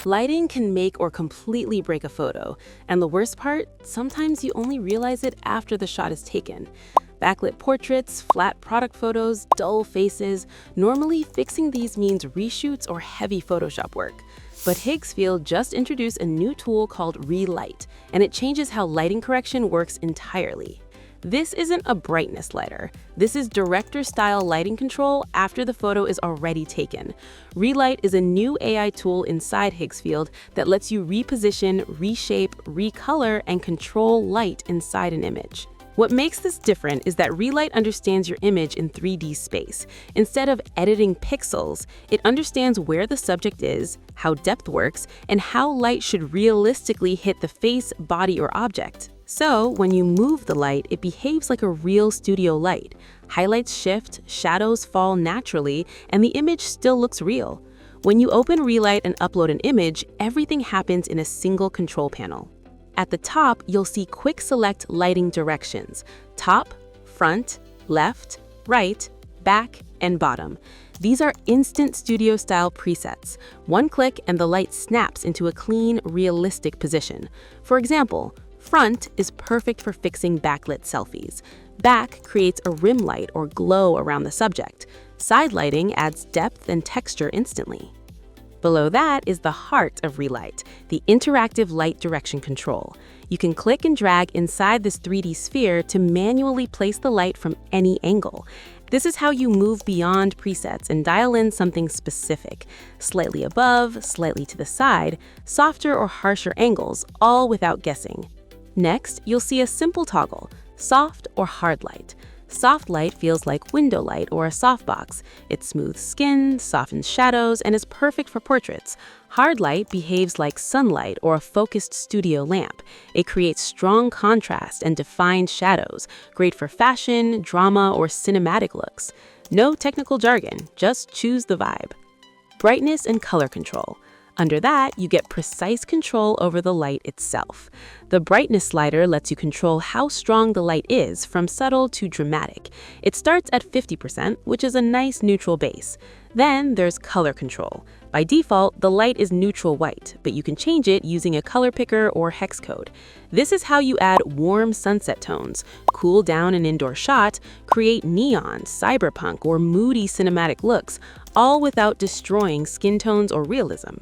Lighting can make or completely break a photo, and the worst part, sometimes you only realize it after the shot is taken. Backlit portraits, flat product photos, dull faces. Normally, fixing these means reshoots or heavy Photoshop work. But Higgsfield just introduced a new tool called Relight, and it changes how lighting correction works entirely. This isn't a brightness slider. This is director-style lighting control after the photo is already taken. Relight is a new AI tool inside Higgsfield that lets you reposition, reshape, recolor, and control light inside an image. What makes this different is that Relight understands your image in 3D space. Instead of editing pixels, it understands where the subject is, how depth works, and how light should realistically hit the face, body, or object. So, when you move the light, it behaves like a real studio light. Highlights shift, shadows fall naturally, and the image still looks real. When you open Relight and upload an image, everything happens in a single control panel. At the top, you'll see quick select lighting directions: top, front, left, right, back, and bottom. These are instant studio-style presets. One click and the light snaps into a clean, realistic position. For example, front is perfect for fixing backlit selfies. Back creates a rim light or glow around the subject. Side lighting adds depth and texture instantly. Below that is the heart of Relight, the interactive light direction control. You can click and drag inside this 3D sphere to manually place the light from any angle. This is how you move beyond presets and dial in something specific. Slightly above, slightly to the side, softer or harsher angles, all without guessing. Next, you'll see a simple toggle: soft or hard light. Soft light feels like window light or a softbox. It smooths skin, softens shadows, and is perfect for portraits. Hard light behaves like sunlight or a focused studio lamp. It creates strong contrast and defined shadows, great for fashion, drama, or cinematic looks. No technical jargon, just choose the vibe. Brightness and color control. Under that, you get precise control over the light itself. The brightness slider lets you control how strong the light is, from subtle to dramatic. It starts at 50%, which is a nice neutral base. Then there's color control. By default, the light is neutral white, but you can change it using a color picker or hex code. This is how you add warm sunset tones, cool down an indoor shot, create neon, cyberpunk, or moody cinematic looks, all without destroying skin tones or realism.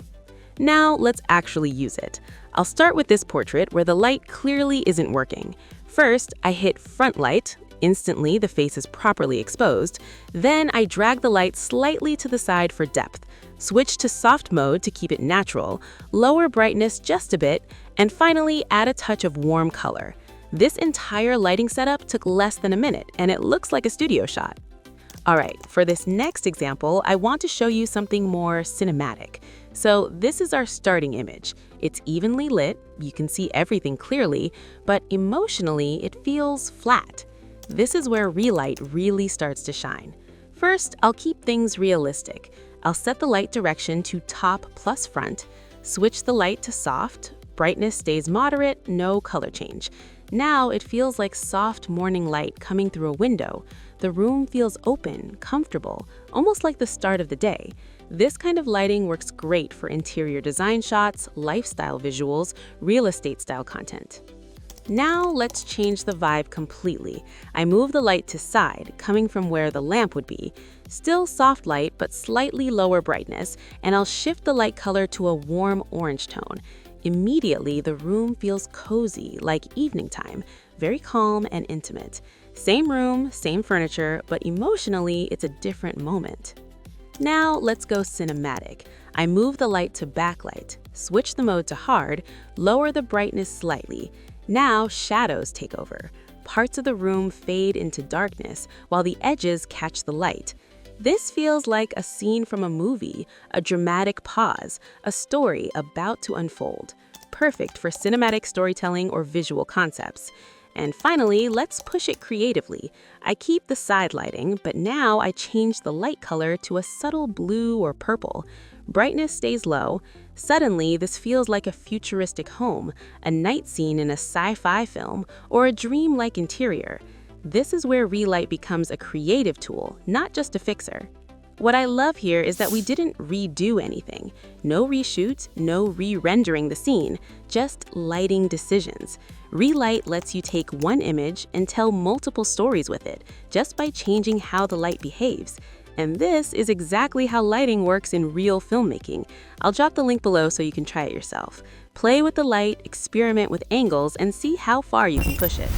Now, let's actually use it. I'll start with this portrait where the light clearly isn't working. First, I hit front light. Instantly, the face is properly exposed. Then I drag the light slightly to the side for depth. Switch to soft mode to keep it natural. Lower brightness just a bit. And finally, add a touch of warm color. This entire lighting setup took less than a minute, and it looks like a studio shot. All right, for this next example, I want to show you something more cinematic. So this is our starting image. It's evenly lit, you can see everything clearly, but emotionally it feels flat. This is where Relight really starts to shine. First, I'll keep things realistic. I'll set the light direction to top plus front, switch the light to soft, brightness stays moderate, no color change. Now it feels like soft morning light coming through a window. The room feels open, comfortable, almost like the start of the day. This kind of lighting works great for interior design shots, lifestyle visuals, real estate style content. Now let's change the vibe completely. I move the light to side, coming from where the lamp would be. Still soft light, but slightly lower brightness, and I'll shift the light color to a warm orange tone. Immediately, the room feels cozy, like evening time, very calm and intimate. Same room, same furniture, but emotionally, it's a different moment. Now let's go cinematic. I move the light to backlight, switch the mode to hard, lower the brightness slightly. Now shadows take over. Parts of the room fade into darkness while the edges catch the light. This feels like a scene from a movie, a dramatic pause, a story about to unfold. Perfect for cinematic storytelling or visual concepts. And finally, let's push it creatively. I keep the side lighting, but now I change the light color to a subtle blue or purple. Brightness stays low. Suddenly, this feels like a futuristic home, a night scene in a sci-fi film, or a dream-like interior. This is where Relight becomes a creative tool, not just a fixer. What I love here is that we didn't redo anything. No reshoot, no re-rendering the scene, just lighting decisions. Relight lets you take one image and tell multiple stories with it, just by changing how the light behaves. And this is exactly how lighting works in real filmmaking. I'll drop the link below so you can try it yourself. Play with the light, experiment with angles, and see how far you can push it.